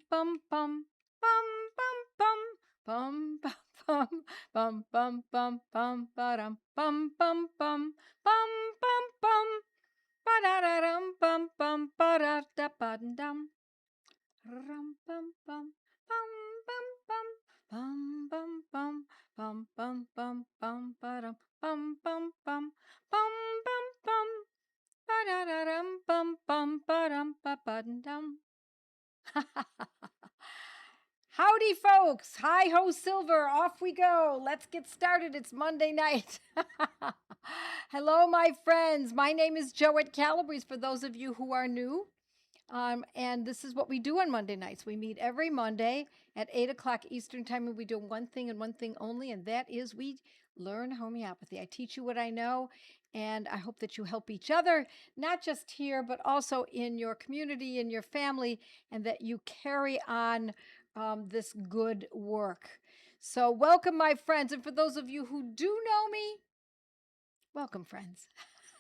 bum bum bum bum bum bum bum bum bum bum bum bum bum bum bum bum bum ba-da-da-dum bum bum ba-da-da-ba-dum rum bum bum bum bum bum bum bum bum bum bum bum ba-dum bum bum bum bum bum bum ba-da-da-dum bum bum ba-dum ba-ba-dum. Howdy, folks. Hi ho, Silver. Off we go. Let's get started. It's Monday night. Hello, my friends. My name is Joette Calabrese, for those of you who are new. And this is what we do on Monday nights. We meet every Monday at 8 o'clock Eastern Time, and we do one thing and one thing only, and that is we learn homeopathy. I teach you what I know, and I hope that you help each other, not just here, but also in your community, in your family, and that you carry on this good work. So, welcome, my friends. And for those of you who do know me, welcome, friends.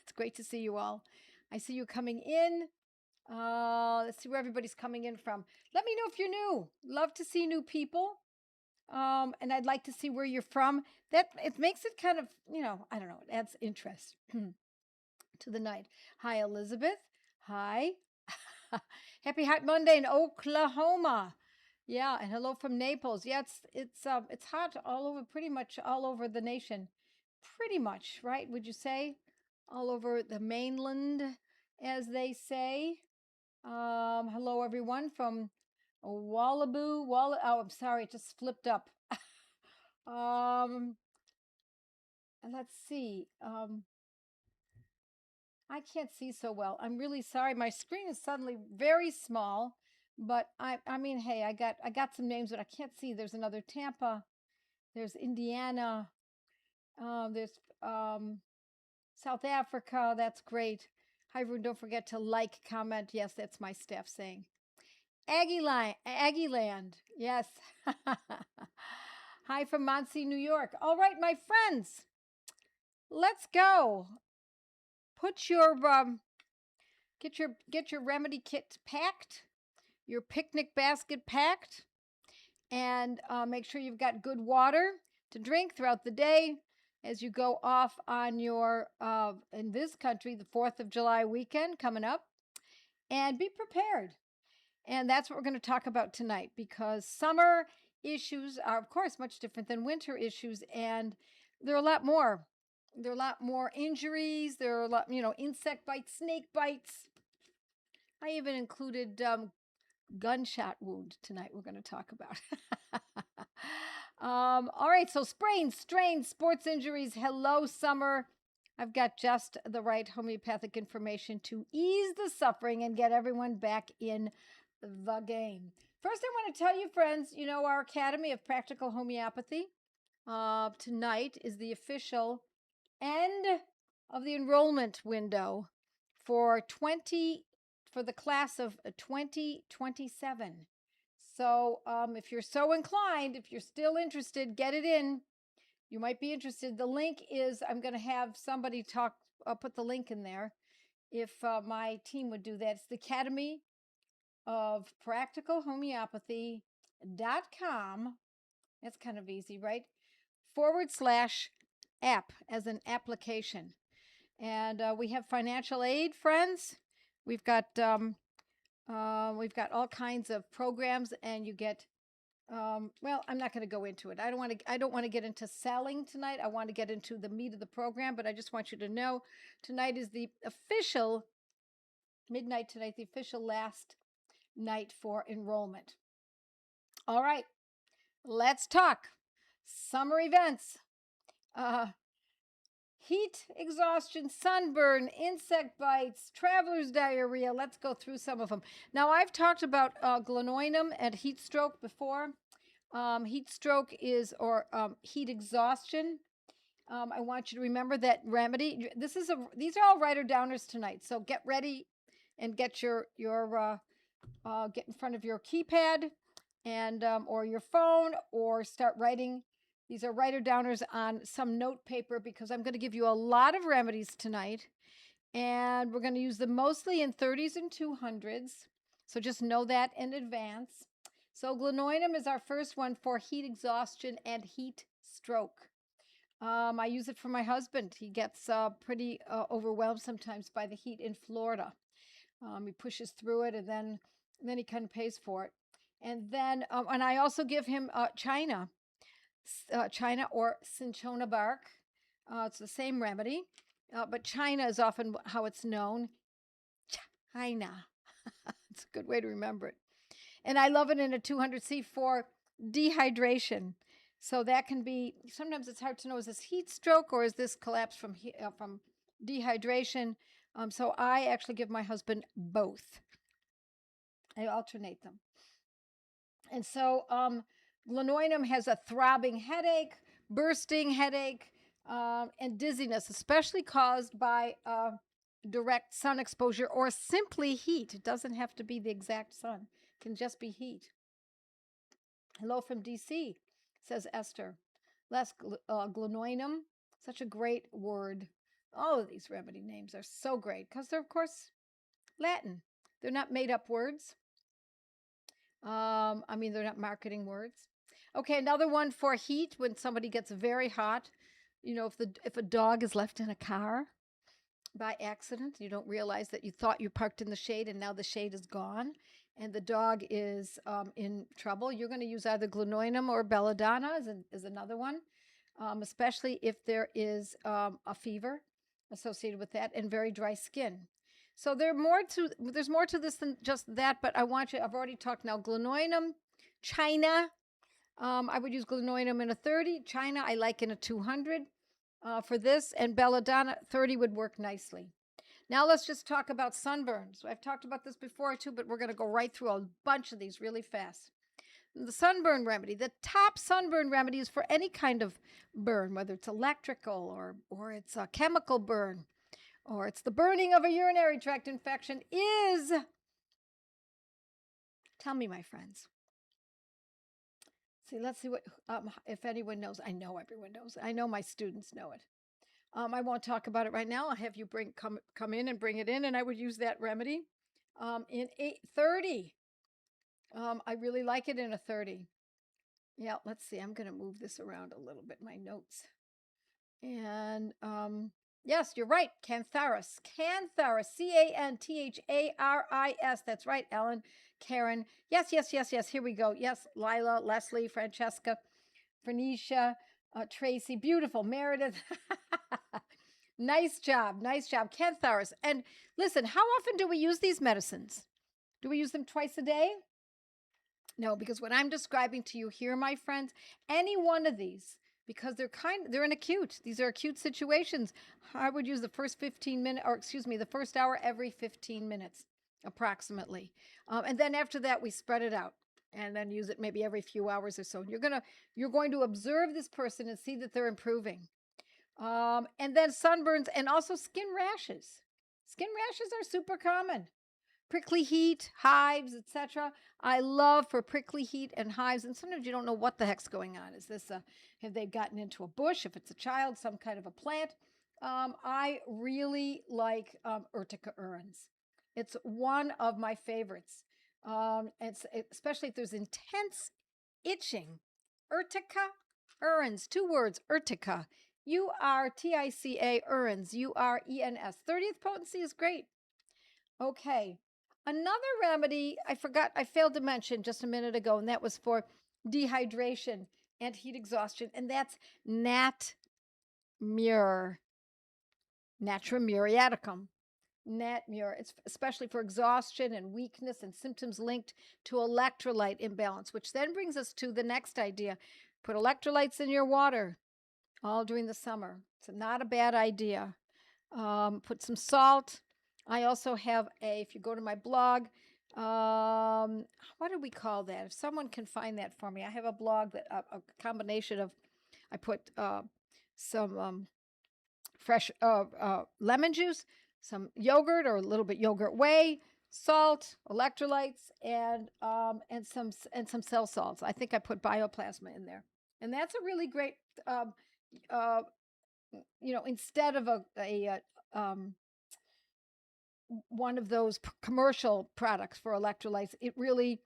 It's great to see you all. I see you coming in. Let's see where everybody's coming in from. Let me know if you're new. Love to see new people. And I'd like to see where you're from. That it makes it kind of, I don't know, it adds interest to the night. Hi, Elizabeth. Hi. Happy Hot Monday in Oklahoma. Yeah, and hello from Naples. Yeah, it's hot all over, pretty much all over the nation. Pretty much, right? Would you say? All over the mainland, as they say. Hello everyone from Wallaboo. Oh, I'm sorry, it just flipped up. Let's see. I can't see so well. I'm really sorry. My screen is suddenly very small, but I mean, hey, I got some names, but I can't see. There's another Tampa. There's Indiana. There's South Africa. That's great. Hi, everyone. Don't forget to like, comment. Yes, that's my staff saying. Aggie Land. Yes. Hi from Muncie, New York. All right, my friends. Let's go. Put your get your remedy kit packed, your picnic basket packed, and make sure you've got good water to drink throughout the day as you go off on your in this country the 4th of July weekend coming up, and be prepared. And that's what we're going to talk about tonight, because summer issues are, of course, much different than winter issues, and there are a lot more. There are a lot more injuries. There are a lot, insect bites, snake bites. I even included gunshot wound tonight. We're going to talk about. All right, so sprains, strains, sports injuries. Hello, summer. I've got just the right homeopathic information to ease the suffering and get everyone back in the game. First, I want to tell you, friends, our Academy of Practical Homeopathy tonight is the official end of the enrollment window for the class of 2027. So if you're so inclined, if you're still interested, get it in. You might be interested. The link is, I'm going to have somebody put the link in there if my team would do that. It's the Academy of Practical Homeopathy.com. That's kind of easy, right? /app as an application. And we have financial aid, friends. We've got all kinds of programs, and you get well, I'm not going to go into it. I don't want to get into selling tonight. I want to get into the meat of the program, but I just want you to know tonight is the official midnight tonight, the official last night for enrollment. All right, let's talk summer events. Heat, exhaustion, sunburn, insect bites, traveler's diarrhea. Let's go through some of them. Now, I've talked about glenoidum and heat stroke before. Heat stroke or heat exhaustion. I want you to remember that remedy. These are all writer-downers tonight, so get ready and get get in front of your keypad and or your phone, or start writing. These are writer-downers on some note paper, because I'm going to give you a lot of remedies tonight, and we're going to use them mostly in 30s and 200s. So just know that in advance. So glenoidum is our first one for heat exhaustion and heat stroke. I use it for my husband. He gets pretty overwhelmed sometimes by the heat in Florida. He pushes through it, and then he kind of pays for it. And then, and I also give him China or cinchona bark. It's the same remedy, but China is often how it's known. China. It's a good way to remember it. And I love it in a 200C for dehydration. So that can be, sometimes it's hard to know, is this heat stroke or is this collapse from dehydration? So I actually give my husband both. I alternate them. And so glenoidum has a throbbing headache, bursting headache, and dizziness, especially caused by direct sun exposure or simply heat. It doesn't have to be the exact sun. It can just be heat. Hello from DC, says Esther. Less glenoidum, such a great word. All of these remedy names are so great because they're, of course, Latin. They're not made up words. They're not marketing words. Okay, another one for heat when somebody gets very hot. You know, if a dog is left in a car by accident, you don't realize that you thought you parked in the shade and now the shade is gone and the dog is in trouble, you're going to use either glenoidum or belladonna is another one, especially if there is a fever associated with that and very dry skin. So there's more to this than just that, but I've already talked now, glenoidum, China. I would use glenoidum in a 30. China, I like in a 200 for this, and belladonna 30 would work nicely. Now let's just talk about sunburns. I've talked about this before too, but we're going to go right through a bunch of these really fast. The sunburn remedy, the top sunburn remedy is for any kind of burn, whether it's electrical or it's a chemical burn, or it's the burning of a urinary tract infection, is, tell me, my friends. See, let's see what if anyone knows. I know everyone knows. I know my students know it. I won't talk about it right now. I'll have you come in and bring it in, and I would use that remedy in 30. I really like it in a 30. Yeah, let's see. I'm going to move this around a little bit, my notes. And yes, you're right. Cantharis. Cantharis. Cantharis. That's right, Ellen. Karen. Yes. Here we go. Yes, Lila, Leslie, Francesca, Phoenicia, Tracy. Beautiful. Meredith. Nice job. Cantharis. And listen, how often do we use these medicines? Do we use them twice a day? No, because what I'm describing to you here, my friends, any one of these, because they're in acute. These are acute situations. I would use the first the first hour every 15 minutes, approximately. And then after that, we spread it out and then use it maybe every few hours or so. You're going to observe this person and see that they're improving. And then sunburns and also skin rashes. Skin rashes are super common. Prickly heat, hives, etc. I love for prickly heat and hives. And sometimes you don't know what the heck's going on. Is this have they gotten into a bush? If it's a child, some kind of a plant. I really like Urtica urens. It's one of my favorites. Especially if there's intense itching. Urtica urens, 2 words, Urtica. Urtica urens, URENS. 30th potency is great. Okay. Another remedy I failed to mention just a minute ago, and that was for dehydration and heat exhaustion, and that's Nat Mur, Natrium muriaticum. Nat Mur, it's especially for exhaustion and weakness and symptoms linked to electrolyte imbalance, which then brings us to the next idea. Put electrolytes in your water all during the summer. It's not a bad idea. Put some salt. I also have if you go to my blog, what do we call that? If someone can find that for me, I have a blog that a combination of, I put some fresh lemon juice, some yogurt or a little bit yogurt whey, salt, electrolytes, and some cell salts. I think I put bioplasma in there, and that's a really great. Instead of a one of those commercial products for electrolytes, it really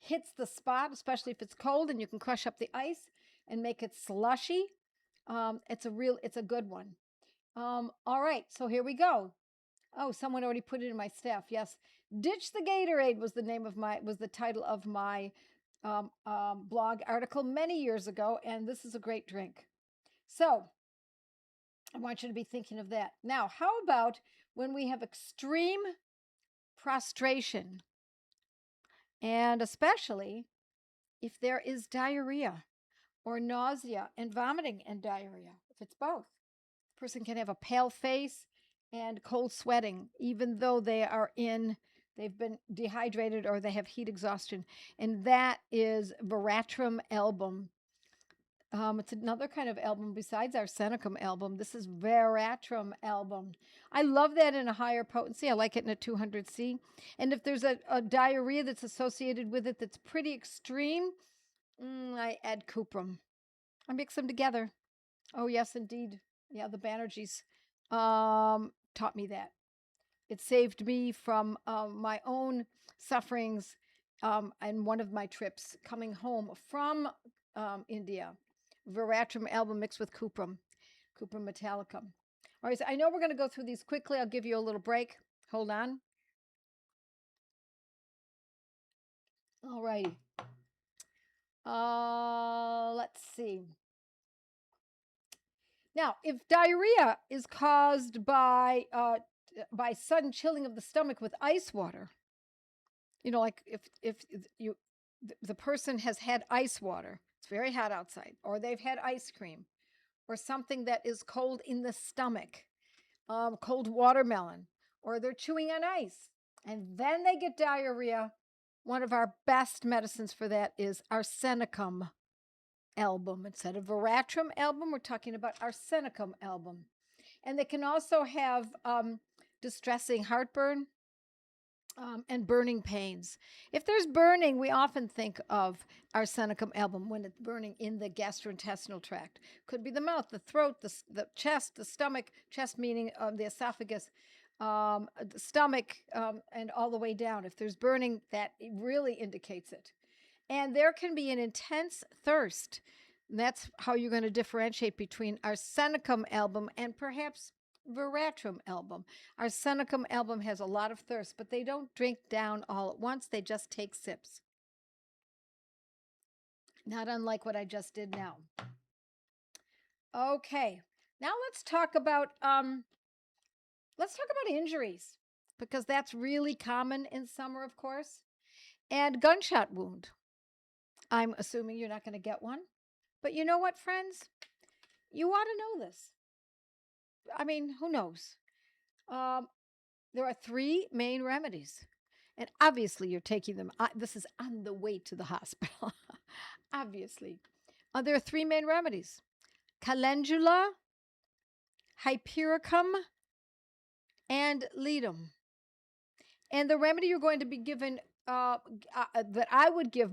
hits the spot, especially if it's cold, and you can crush up the ice and make it slushy. It's a good one. All right, so here we go. Oh, someone already put it in my staff. Yes, Ditch the Gatorade was the title of my blog article many years ago, and this is a great drink. So I want you to be thinking of that. Now, how about when we have extreme prostration, and especially if there is diarrhea or nausea and vomiting and diarrhea, if it's both. The person can have a pale face and cold sweating, even though they've been dehydrated or they have heat exhaustion. And that is Veratrum album. It's another kind of album besides our Seneca album. This is Veratrum album. I love that in a higher potency. I like it in a 200C. And if there's a diarrhea that's associated with it that's pretty extreme, I add cuprum. I mix them together. Oh, yes, indeed. Yeah, the Banerjees taught me that. It saved me from my own sufferings and one of my trips coming home from India. Veratrum album mixed with cuprum metallicum. All right, so I know we're going to go through these quickly. I'll give you a little break. Hold on. All righty. Let's see. Now, if diarrhea is caused by sudden chilling of the stomach with ice water, like if the person has had ice water, it's very hot outside, or they've had ice cream, or something that is cold in the stomach, cold watermelon, or they're chewing on ice, and then they get diarrhea, one of our best medicines for that is arsenicum album. Instead of Veratrum album, we're talking about arsenicum album. And they can also have distressing heartburn and burning pains. If there's burning, we often think of arsenicum album when it's burning in the gastrointestinal tract. Could be the mouth, the throat, the chest, the stomach, chest meaning the esophagus, the stomach, and all the way down. If there's burning, that really indicates it. And there can be an intense thirst. And that's how you're going to differentiate between arsenicum album and perhaps Veratrum album. Arsenicum album has a lot of thirst, but they don't drink down all at once. They just take sips. Not unlike what I just did now. Okay, now let's talk about injuries, because that's really common in summer, of course, and gunshot wound. I'm assuming you're not going to get one, but you know what, friends? You ought to know this. I mean, who knows? There are 3 main remedies, and obviously you're taking them. This is on the way to the hospital. Obviously. There are 3 main remedies: calendula, hypericum, and ledum. And the remedy you're going to be given that I would give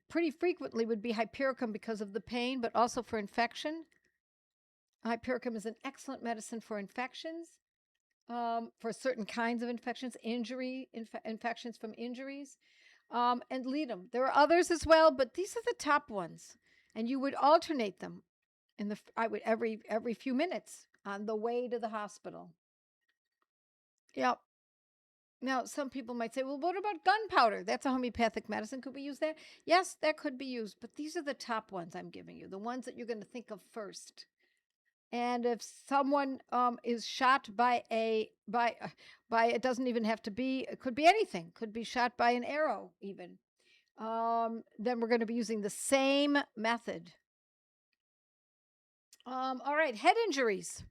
pretty frequently would be hypericum because of the pain, but also for infection. Hypericum is an excellent medicine for infections, for certain kinds of infections, infections from injuries, and ledum. There are others as well, but these are the top ones, and you would alternate them every few minutes on the way to the hospital. Yep. Now, some people might say, well, what about gunpowder? That's a homeopathic medicine. Could we use that? Yes, that could be used, but these are the top ones I'm giving you, the ones that you're going to think of first. And if someone is shot by it doesn't even have to be, it could be anything, could be shot by an arrow even, then we're going to be using the same method. All right, head injuries.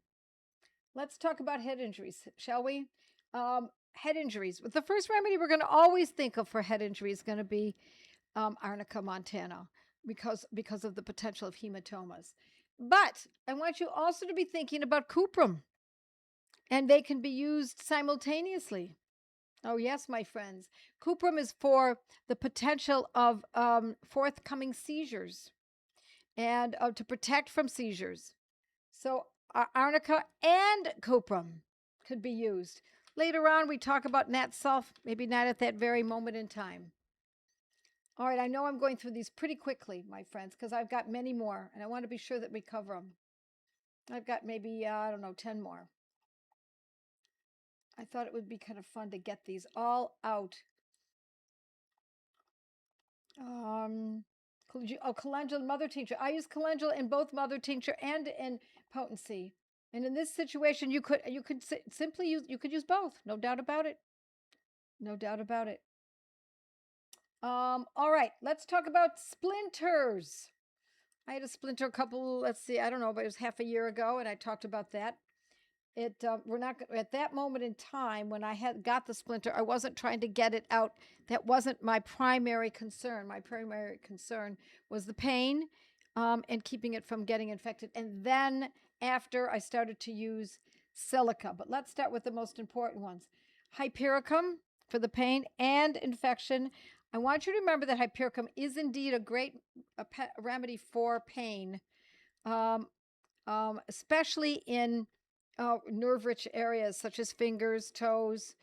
Let's talk about head injuries, shall we? Head injuries. The first remedy we're going to always think of for head injury is going to be Arnica montana because of the potential of hematomas. But I want you also to be thinking about cuprum, and they can be used simultaneously. Oh, yes, my friends. Cuprum is for the potential of forthcoming seizures and to protect from seizures. So arnica and cuprum could be used. Later on, we talk about nat sulf, maybe not at that very moment in time. All right, I know I'm going through these pretty quickly, my friends, because I've got many more, and I want to be sure that we cover them. I've got maybe, I don't know, 10 more. I thought it would be kind of fun to get these all out. Calendula and mother tincture. I use calendula in both mother tincture and in potency. And in this situation, you could simply use both. No doubt about it. No doubt about it. All right, let's talk about splinters. I had a splinter a couple, let's see, I don't know, but it was half a year ago, and I talked about that. We're not at that moment in time when I had got the splinter, I wasn't trying to get it out. That wasn't my primary concern. My primary concern was the pain, and keeping it from getting infected. And then after, I started to use silica. But let's start with the most important ones. Hypericum for the pain and infection. I want you to remember that hypericum is indeed a great remedy for pain, especially in nerve-rich areas such as fingers, toes,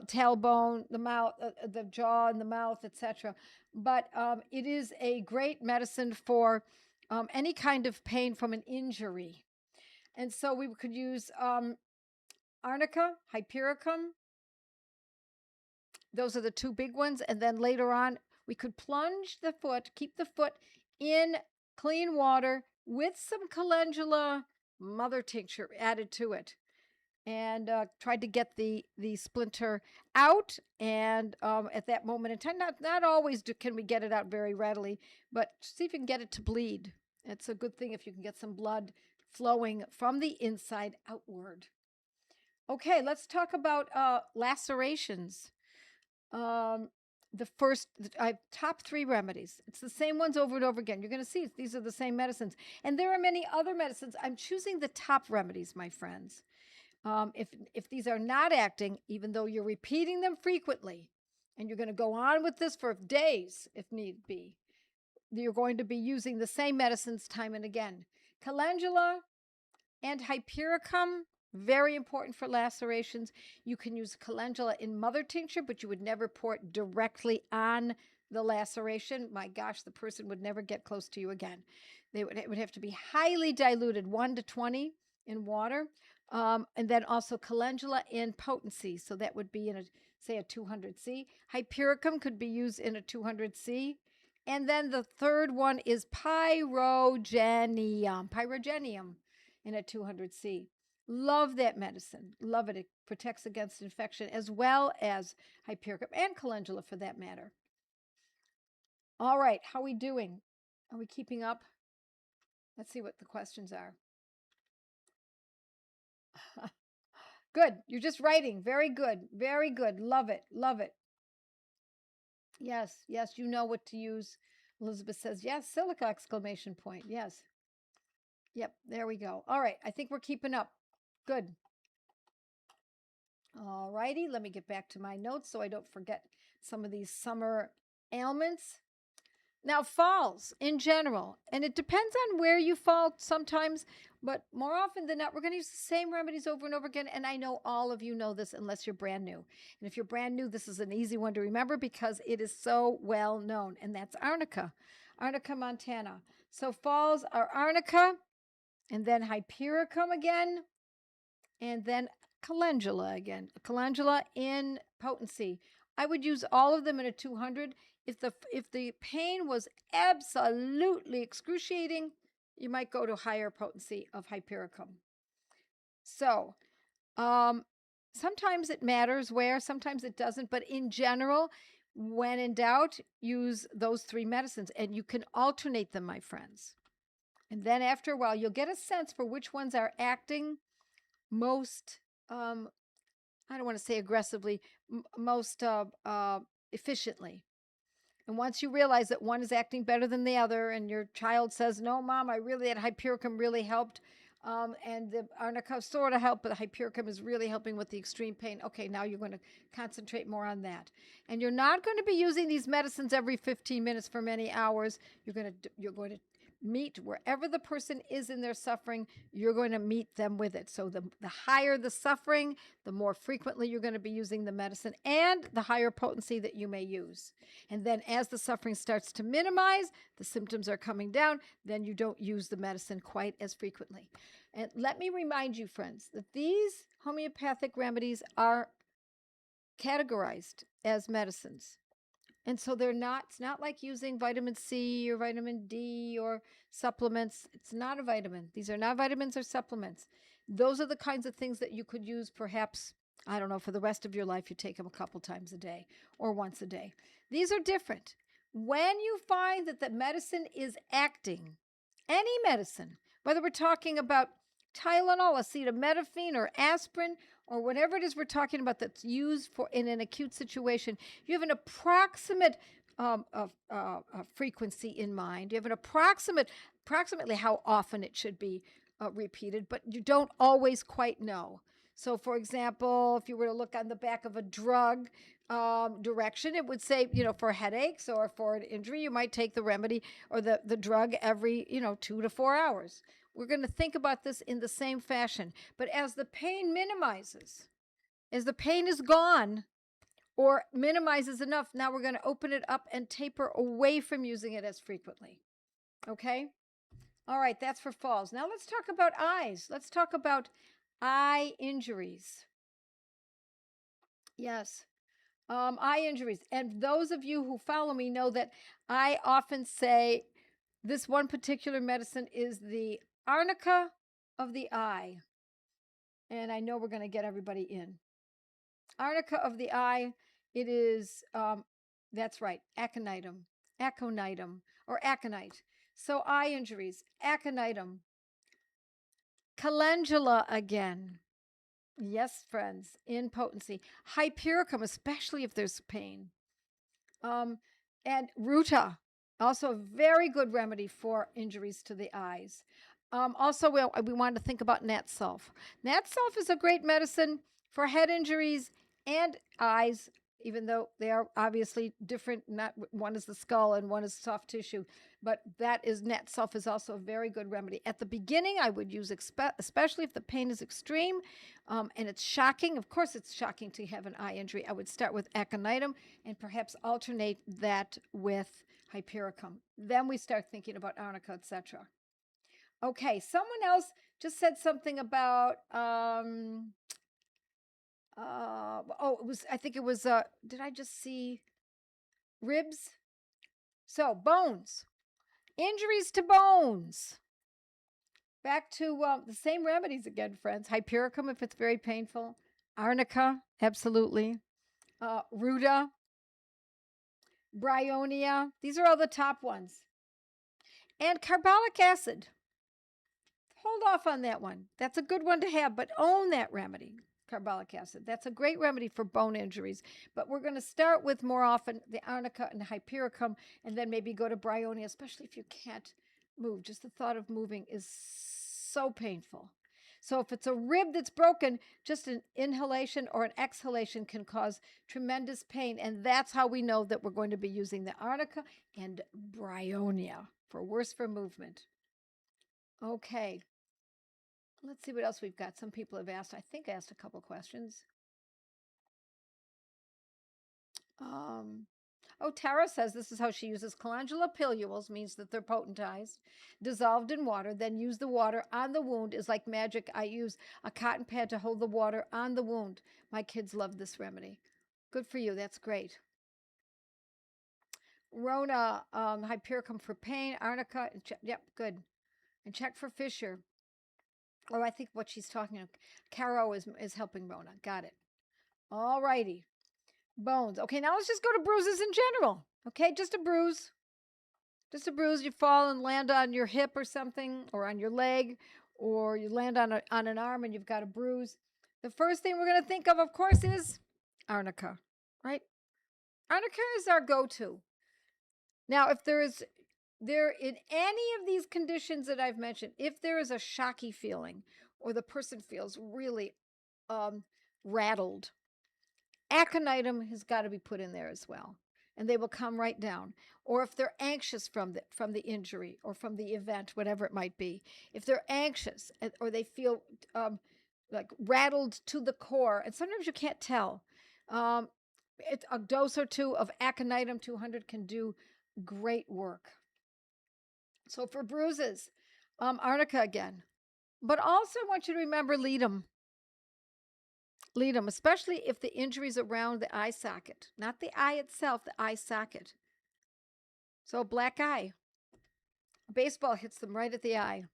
tailbone, the mouth, the jaw, and the mouth, etc. But it is a great medicine for any kind of pain from an injury. And so we could use arnica, hypericum. Those are the two big ones. And then later on, we could plunge the foot, keep the foot in clean water with some calendula mother tincture added to it, and tried to get the splinter out. And at that moment in time, not always can we get it out very readily, but see if you can get it to bleed. It's a good thing if you can get some blood flowing from the inside outward. Okay, let's talk about lacerations. The first, I have top 3 remedies. It's the same ones over and over again. You're going to see these are the same medicines. And there are many other medicines. I'm choosing the top remedies, my friends. If these are not acting, even though you're repeating them frequently, and you're going to go on with this for days if need be, you're going to be using the same medicines time and again. Calendula and hypericum, very important for lacerations. You can use calendula in mother tincture, but you would never pour it directly on the laceration. My gosh, the person would never get close to you again. It would have to be highly diluted, 1 to 20 in water. And then also calendula in potency. So that would be in say a 200C. Hypericum could be used in a 200C. And then the third one is pyrogenium. Pyrogenium in a 200C. Love that medicine. Love it. It protects against infection as well as hypericum and calendula for that matter. All right, how are we doing? Are we keeping up? Let's see what the questions are. Good. You're just writing. Very good. Very good. Love it. Love it. Yes. Yes. You know what to use. Elizabeth says, yes. Silica exclamation point. Yes. Yep. There we go. All right. I think we're keeping up. Good. All righty. Let me get back to my notes so I don't forget some of these summer ailments. Now, falls in general, and it depends on where you fall sometimes, but more often than not, we're going to use the same remedies over and over again. And I know all of you know this unless you're brand new. And if you're brand new, this is an easy one to remember because it is so well known, and that's arnica, Arnica montana. So falls are arnica, and then hypericum again, and then calendula again. Calendula in potency. I would use all of them in a 200. If the pain was absolutely excruciating, you might go to higher potency of hypericum. So, sometimes it matters where, sometimes it doesn't, but in general, when in doubt, use those 3 medicines, and you can alternate them, my friends. And then after a while, you'll get a sense for which ones are acting most, I don't want to say aggressively, most efficiently. And once you realize that one is acting better than the other, and your child says, no, Mom, that hypericum really helped, and the arnica sort of helped, but the hypericum is really helping with the extreme pain. Okay, now you're going to concentrate more on that. And you're not going to be using these medicines every 15 minutes for many hours. You're going to meet wherever the person is in their suffering, you're going to meet them with it. So the higher the suffering, the more frequently you're going to be using the medicine and the higher potency that you may use. And then as the suffering starts to minimize, the symptoms are coming down, then you don't use the medicine quite as frequently. And let me remind you, friends, that these homeopathic remedies are categorized as medicines. And so it's not like using vitamin C or vitamin D or supplements. It's not a vitamin. These are not vitamins or supplements. Those are the kinds of things that you could use perhaps, I don't know, for the rest of your life. You take them a couple times a day or once a day. These are different. When you find that the medicine is acting, any medicine, whether we're talking about Tylenol, acetaminophen, or aspirin, or whatever it is we're talking about that's used for in an acute situation, you have an approximate frequency in mind. You have an approximately how often it should be repeated, but you don't always quite know. So, for example, if you were to look on the back of a drug direction, it would say, for headaches or for an injury, you might take the remedy or the drug every, 2 to 4 hours. We're going to think about this in the same fashion. But as the pain minimizes, as the pain is gone or minimizes enough, now we're going to open it up and taper away from using it as frequently. Okay? All right, that's for falls. Now let's talk about eyes. Let's talk about eye injuries. Yes. Eye injuries. And those of you who follow me know that I often say this one particular medicine is the arnica of the eye. And I know we're going to get everybody in. Arnica of the eye, it is, that's right, aconitum, or aconite. So eye injuries, aconitum. Calendula again. Yes, friends, in potency. Hypericum, especially if there's pain. And ruta, also a very good remedy for injuries to the eyes. Also, we want to think about nat sulf. Nat sulf is a great medicine for head injuries and eyes, even though they are obviously different. Not one is the skull and one is soft tissue, but nat sulf is also a very good remedy. At the beginning, I would use, especially if the pain is extreme and it's shocking. Of course, it's shocking to have an eye injury. I would start with aconitum and perhaps alternate that with hypericum. Then we start thinking about arnica, etc. Okay, someone else just said something about, did I just see ribs? So, bones, injuries to bones. Back to the same remedies again, friends. Hypericum if it's very painful. Arnica, absolutely. Ruta, bryonia. These are all the top ones. And carbolic acid. Hold off on that one. That's a good one to have, but own that remedy, carbolic acid. That's a great remedy for bone injuries. But we're going to start with more often the arnica and hypericum, and then maybe go to bryonia, especially if you can't move. Just the thought of moving is so painful. So if it's a rib that's broken, just an inhalation or an exhalation can cause tremendous pain. And that's how we know that we're going to be using the arnica and bryonia for worse for movement. Okay. Let's see what else we've got. Some people have asked. I think I asked a couple questions. Tara says this is how she uses calendula pilules, means that they're potentized, dissolved in water, then use the water on the wound is like magic. I use a cotton pad to hold the water on the wound. My kids love this remedy. Good for you. That's great. Rona, hypericum for pain, arnica, yep, good. And check for fissure. Oh, I think what she's talking about, Caro is helping Rona. Got it. All righty. Bones. Okay, now let's just go to bruises in general. Okay, just a bruise. Just a bruise. You fall and land on your hip or something, or on your leg, or you land on an arm and you've got a bruise. The first thing we're going to think of course, is arnica, right? Arnica is our go-to. Now, if there in any of these conditions that I've mentioned, if there is a shocky feeling or the person feels really rattled, aconitum has got to be put in there as well. and they will come right down. Or if they're anxious from the injury or from the event, whatever it might be, if they're anxious or they feel like rattled to the core, and sometimes you can't tell, a dose or two of aconitum 200 can do great work. So for bruises, arnica again. But also I want you to remember ledum. Ledum, especially if the injury is around the eye socket. Not the eye itself, the eye socket. So black eye. A baseball hits them right at the eye.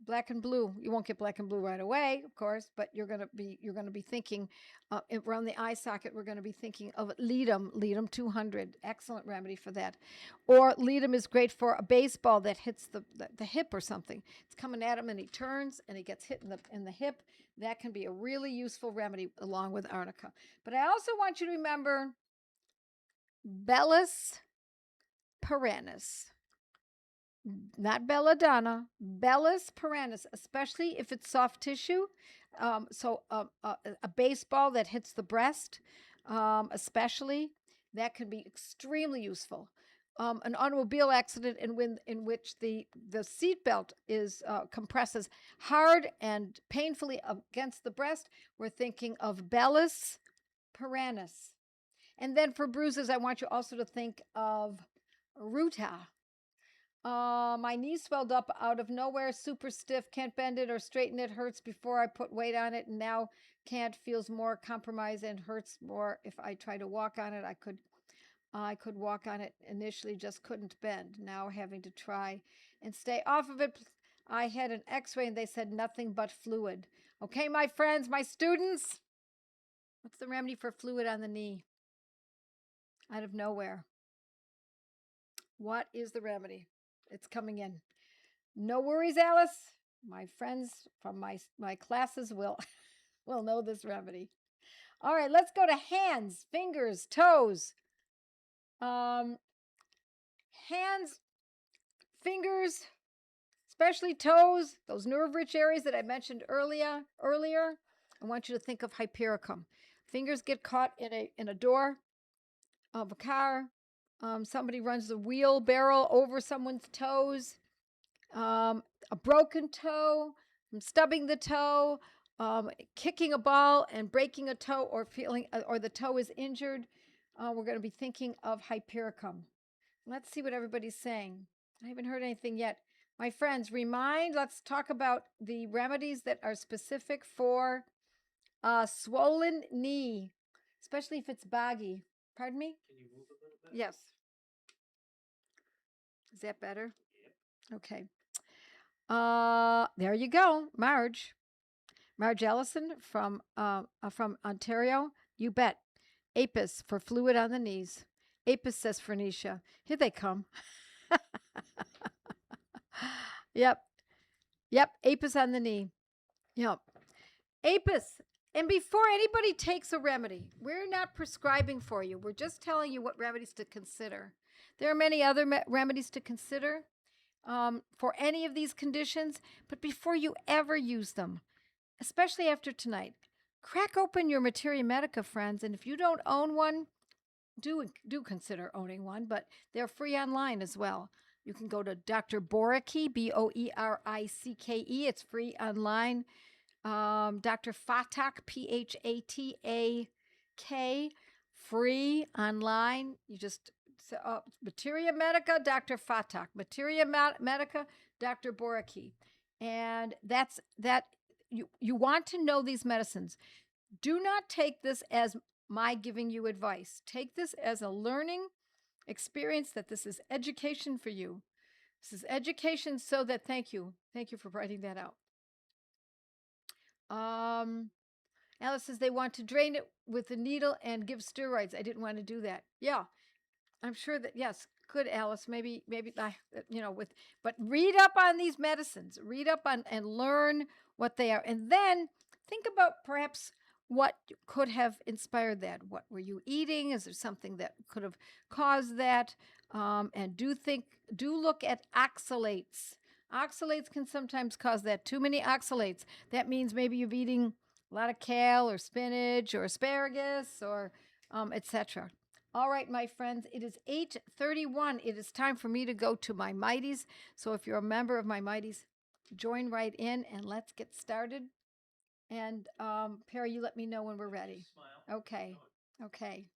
Black and blue. You won't get black and blue right away, of course, but you're gonna be thinking around the eye socket. We're gonna be thinking of ledum 200. Excellent remedy for that. Or ledum is great for a baseball that hits the hip or something. It's coming at him and he turns and he gets hit in the hip. That can be a really useful remedy along with arnica. But I also want you to remember Bellis perennis. Not belladonna, Bellis perennis, especially if it's soft tissue. A baseball that hits the breast, especially, that can be extremely useful. An automobile accident in which the seatbelt is compresses hard and painfully against the breast, we're thinking of Bellis perennis. And then for bruises, I want you also to think of ruta. My knee swelled up out of nowhere, super stiff, can't bend it or straighten it, hurts before I put weight on it, and now can't, feels more compromised and hurts more. If I try to walk on it, I could walk on it initially, just couldn't bend. Now having to try and stay off of it. I had an x-ray and they said nothing but fluid. Okay, my friends, my students, what's the remedy for fluid on the knee? Out of nowhere. What is the remedy? It's coming in. No worries, Alice. My friends from my classes will know this remedy. All right, let's go to hands, fingers, toes. Hands, fingers, especially toes, those nerve-rich areas that I mentioned earlier. I want you to think of hypericum. Fingers get caught in a door of a car. Somebody runs the wheelbarrow over someone's toes. A broken toe, stubbing the toe, kicking a ball and breaking a toe, or the toe is injured. We're going to be thinking of hypericum. Let's see what everybody's saying. I haven't heard anything yet. My friends, let's talk about the remedies that are specific for a swollen knee, especially if it's boggy. Pardon me? Can you move a little bit? Yes. Is that better? Yep. Okay. There you go, Marge Ellison from Ontario. You bet. Apis for fluid on the knees. Apis, says Phoenicia. Here they come. Yep. Apis on the knee. Yep. Apis. And before anybody takes a remedy, we're not prescribing for you. We're just telling you what remedies to consider. There are many other remedies to consider for any of these conditions, but before you ever use them, especially after tonight, crack open your Materia Medica, friends, and if you don't own one, do consider owning one, but they're free online as well. You can go to Dr. Boricke, Boericke. It's free online. Dr. Fatak, Phatak, free online. You just Materia Medica, Dr. Fatak. Materia Medica, Dr. Boricke. And that's that. You want to know these medicines. Do not take this as my giving you advice. Take this as a learning experience, that this is education for you. This is education, so that, thank you for writing that out. Alice says they want to drain it with a needle and give steroids. I didn't want to do that. Yeah, I'm sure that, yes, good, Alice. Maybe, but read up on these medicines. Read up on and learn what they are. And then think about perhaps what could have inspired that. What were you eating? Is there something that could have caused that? And do look at oxalates. Oxalates can sometimes cause that. Too many oxalates. That means maybe you're eating a lot of kale or spinach or asparagus or etc. All right, my friends, it is 8:31. It is time for me to go to my Mighties. So if you're a member of my Mighties, join right in and let's get started. And Perry, you let me know when we're ready. Okay. Okay.